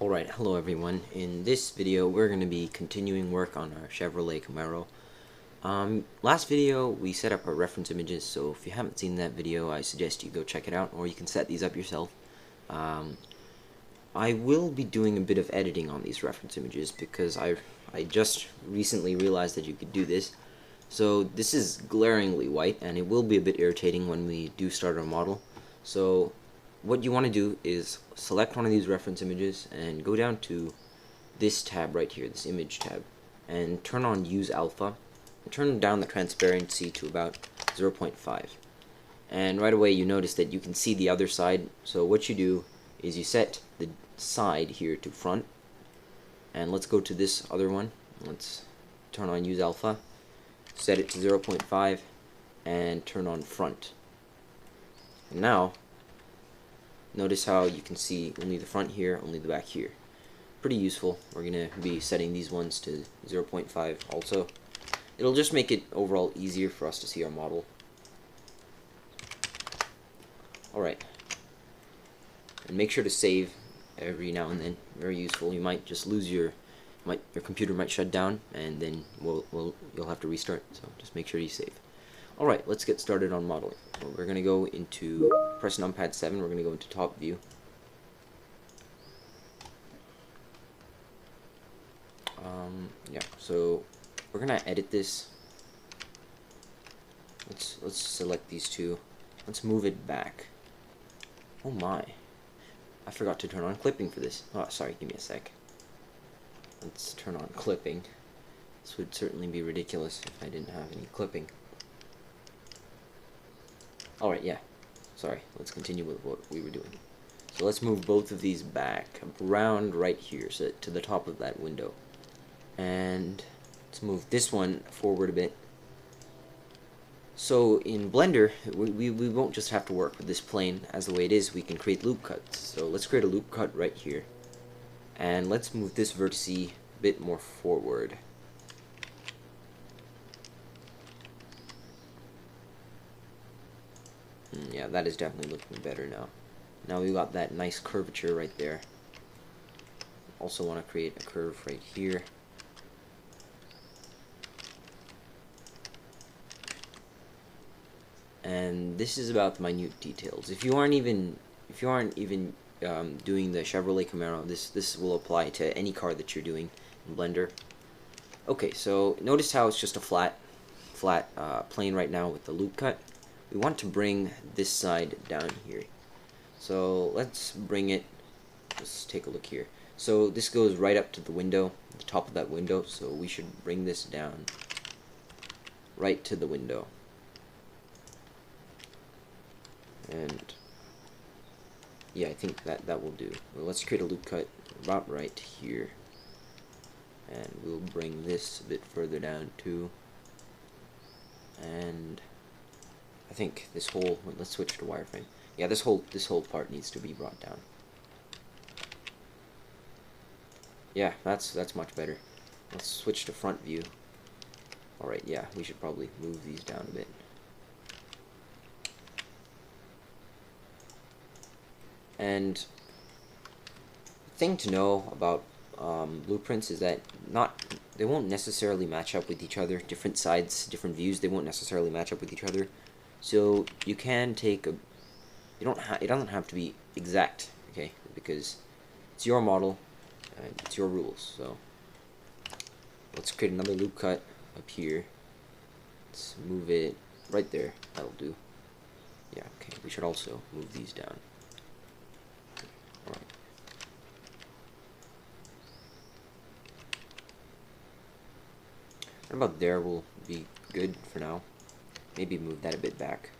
Alright, hello everyone. In this video we're going to be continuing work on our Chevrolet Camaro. Last video we set up our reference images, so if you haven't seen that video I suggest you go check it out, or you can set these up yourself. I will be doing a bit of editing on these reference images because I just recently realized that you could do this. So this is glaringly white and it will be a bit irritating when we do start our model. So what you want to do is select one of these reference images and go down to this tab right here, this image tab, and turn on use alpha and turn down the transparency to about 0.5. And right away you notice that you can see the other side. So what you do is you set the side here to front, and let's go to this other one. Let's turn on use alpha, set it to 0.5, and turn on front. And now notice how you can see only the front here, only the back here. Pretty useful. We're going to be setting these ones to 0.5 also. It'll just make it overall easier for us to see our model. Alright. And make sure to save every now and then. Very useful. You might just lose your computer might shut down, and then you'll have to restart. So just make sure you save. Alright, let's get started on modeling. So we're going to go into, press numpad 7, we're going to go into top view. Yeah, so we're going to edit this. Let's select these two. Let's move it back. Oh my. I forgot to turn on clipping for this. Oh, sorry, give me a sec. Let's turn on clipping. This would certainly be ridiculous if I didn't have any clipping. Alright, yeah. Sorry, let's continue with what we were doing. So let's move both of these back around right here, so to the top of that window. And let's move this one forward a bit. So in Blender, we won't just have to work with this plane as the way it is, we can create loop cuts. So let's create a loop cut right here. And let's move this vertex a bit more forward. Yeah, that is definitely looking better now. Now we've got that nice curvature right there. Also want to create a curve right here. And this is about the minute details. If you aren't even doing the Chevrolet Camaro, this will apply to any car that you're doing in Blender. Okay, so notice how it's just a flat plane right now with the loop cut. We want to bring this side down here. So let's bring it, let's take a look here. So this goes right up to the window, the top of that window, so we should bring this down right to the window. And yeah, I think that will do. Well, let's create a loop cut about right here. And we'll bring this a bit further down too. And I think this whole, let's switch to wireframe. Yeah, this whole part needs to be brought down. Yeah, that's much better. Let's switch to front view. Alright, yeah, we should probably move these down a bit. And the thing to know about blueprints is that they won't necessarily match up with each other. Different sides, different views, they won't necessarily match up with each other. So you can take a, it doesn't have to be exact, okay? Because it's your model and it's your rules. So let's create another loop cut up here. Let's move it right there. That'll do. Yeah, okay. We should also move these down. Alright. Right about there will be good for now. Maybe move that a bit back.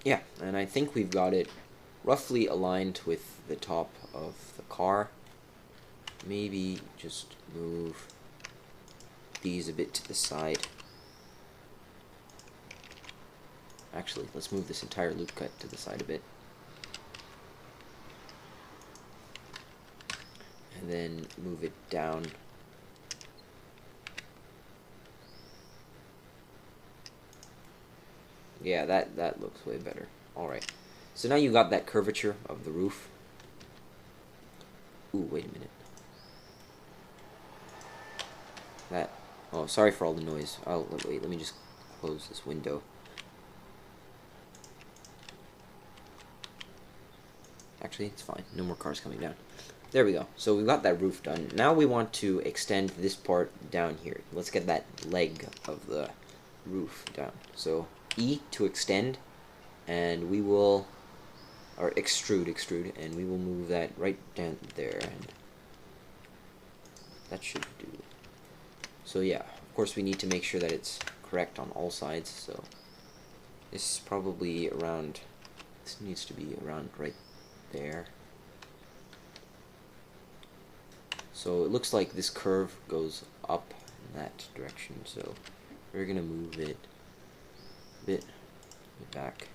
Yeah, and I think we've got it roughly aligned with the top of the car. Maybe just move these a bit to the side. Actually, let's move this entire loop cut to the side a bit. And then move it down. Yeah, that looks way better. Alright. So now you got that curvature of the roof. Ooh, wait a minute. That. Oh, sorry for all the noise. Oh, wait, let me just close this window. Actually, it's fine. No more cars coming down. There we go. So we've got that roof done. Now we want to extend this part down here. Let's get that leg of the roof down. So E to extend, and we will, or extrude, and we will move that right down there, and that should do. So yeah, of course we need to make sure that it's correct on all sides. So this is probably around, this needs to be around right there. So it looks like this curve goes up in that direction, so we're gonna move it a bit back.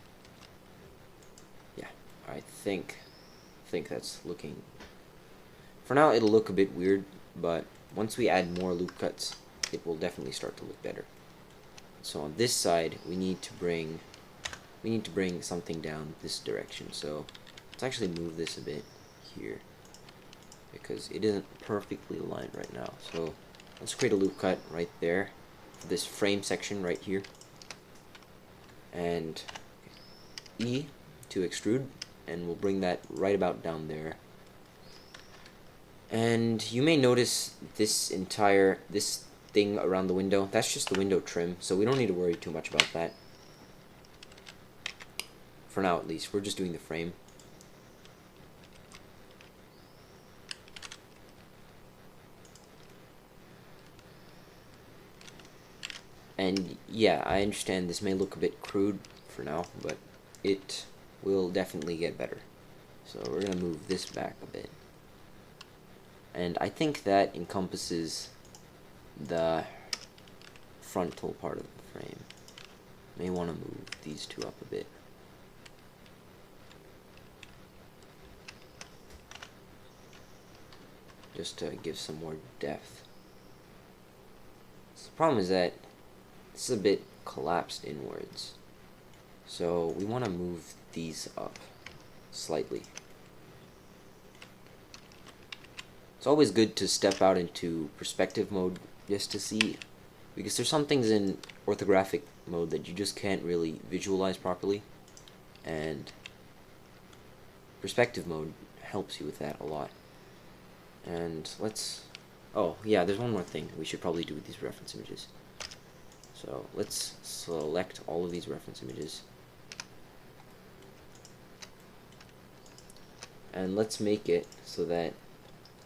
Yeah, I think that's looking, for now it'll look a bit weird, but once we add more loop cuts, it will definitely start to look better. So on this side, we need to bring something down this direction. So let's actually move this a bit here, because it isn't perfectly aligned right now. So let's create a loop cut right there for this frame section right here, and E to extrude, and we'll bring that right about down there. And you may notice this thing around the window, that's just the window trim, so we don't need to worry too much about that. For now at least, we're just doing the frame. And yeah, I understand this may look a bit crude for now, but it will definitely get better. So we're going to move this back a bit. And I think that encompasses the frontal part of the frame. May want to move these two up a bit. Just to give some more depth. So the problem is that this is a bit collapsed inwards. So we want to move these up slightly. It's always good to step out into perspective mode just to see, because there's some things in orthographic mode that you just can't really visualize properly, and perspective mode helps you with that a lot. And let's, oh yeah, there's one more thing we should probably do with these reference images. So let's select all of these reference images, and let's make it so that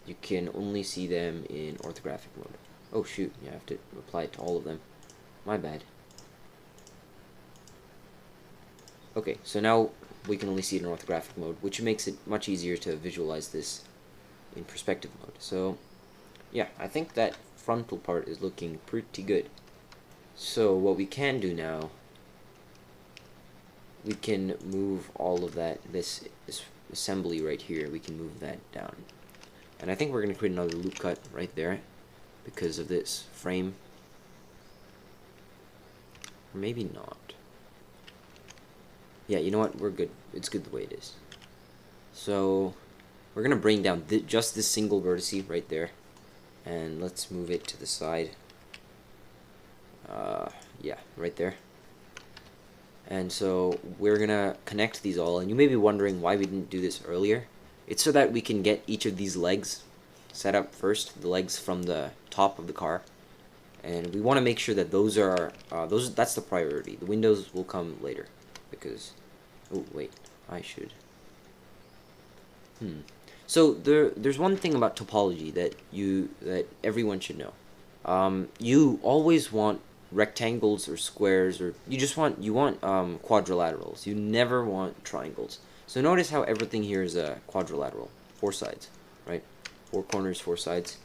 you can only see them in orthographic mode. Oh shoot, you have to apply it to all of them. My bad. Okay, so now we can only see it in orthographic mode, which makes it much easier to visualize this in perspective mode. So yeah, I think that frontal part is looking pretty good. So what we can do now, we can move all of that, this assembly right here, we can move that down. And I think we're going to create another loop cut right there because of this frame. Or maybe not. Yeah, you know what? We're good. It's good the way it is. So we're going to bring down just this single vertice right there. And let's move it to the side. Yeah, right there. And so we're going to connect these all. And you may be wondering why we didn't do this earlier. It's so that we can get each of these legs set up first, the legs from the top of the car, and we want to make sure that those are that's the priority. The windows will come later, because oh wait, I should. So there's one thing about topology that everyone should know. You always want rectangles or squares, or you want quadrilaterals. You never want triangles. So notice how everything here is a quadrilateral, 4 sides, right? 4 corners, 4 sides.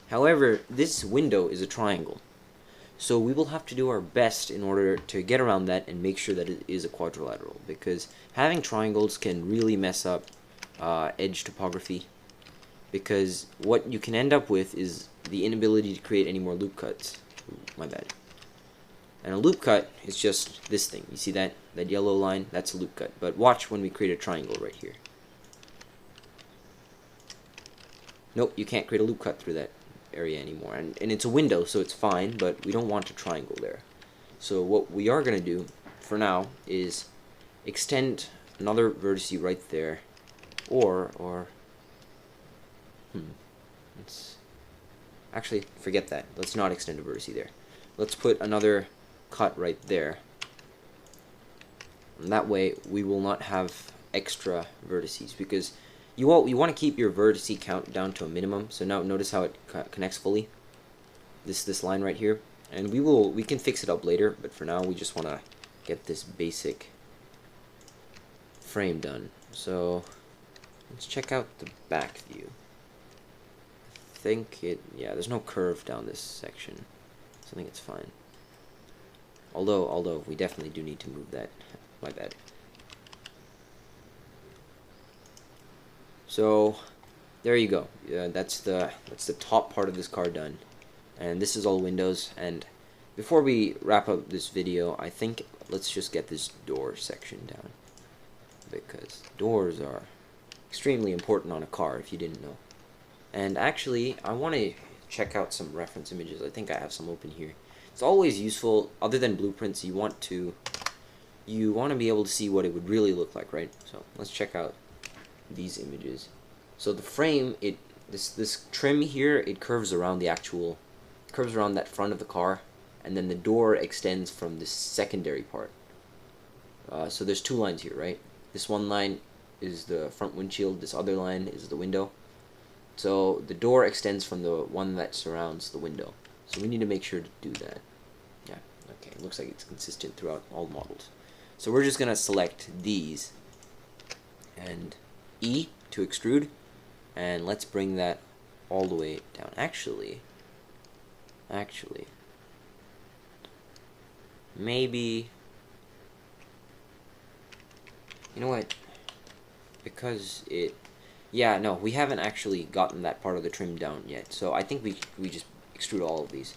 However, this window is a triangle. So we will have to do our best in order to get around that and make sure that it is a quadrilateral, because having triangles can really mess up edge topography, because what you can end up with is the inability to create any more loop cuts. Ooh, my bad. And a loop cut is just this thing. You see that yellow line? That's a loop cut. But watch when we create a triangle right here. Nope, you can't create a loop cut through that area anymore. And it's a window, so it's fine, but we don't want a triangle there. So what we are going to do for now is extend another vertice right there, or let's actually forget that. Let's not extend a vertice there. Let's put another cut right there, and that way we will not have extra vertices, because you want to keep your vertice count down to a minimum. So now notice how it connects fully, this line right here, and we can fix it up later, but for now we just want to get this basic frame done. So let's check out the back view. I think yeah, there's no curve down this section, so I think it's fine. Although we definitely do need to move that. My bad. So there you go. That's the top part of this car done, and this is all windows. And before we wrap up this video, I think let's just get this door section down, because doors are extremely important on a car, if you didn't know. And actually, I want to check out some reference images. I think I have some open here. It's always useful, other than blueprints. You want to be able to see what it would really look like, right? So let's check out these images. So the frame, this trim here, it curves around curves around that front of the car, and then the door extends from this secondary part. So there's two lines here, right? This one line is the front windshield, this other line is the window. So the door extends from the one that surrounds the window. So we need to make sure to do that. Yeah, okay, it looks like it's consistent throughout all models. So we're just going to select these, and E to extrude, and let's bring that all the way down. Actually, maybe, you know what, because yeah, no, we haven't actually gotten that part of the trim down yet, so I think we just extrude all of these.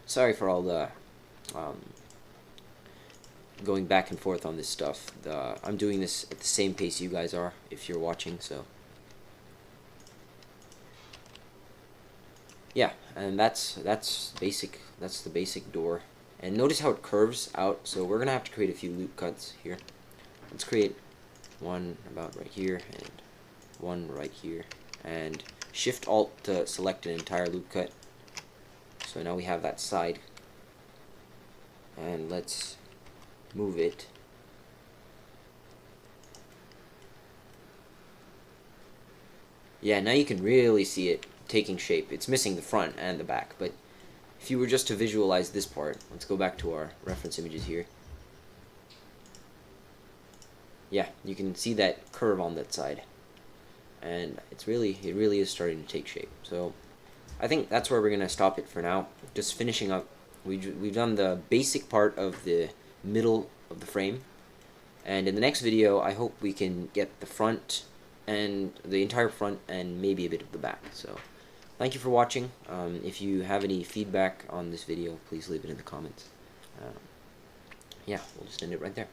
Sorry for all the going back and forth on this stuff. I'm doing this at the same pace you guys are, if you're watching, so yeah, and that's basic. That's the basic door. And notice how it curves out, so we're gonna have to create a few loop cuts here. Let's create one about right here, and one right here, and Shift Alt to select an entire loop cut. So now we have that side, and let's move it. Yeah, now you can really see it taking shape. It's missing the front and the back, but if you were just to visualize this part, let's go back to our reference images here. Yeah, you can see that curve on that side, and it really is starting to take shape. So I think that's where we're gonna stop it for now. Just finishing up, we've done the basic part of the middle of the frame, and in the next video I hope we can get the front and the entire front and maybe a bit of the back. So thank you for watching. If you have any feedback on this video, please leave it in the comments. Yeah, we'll just end it right there.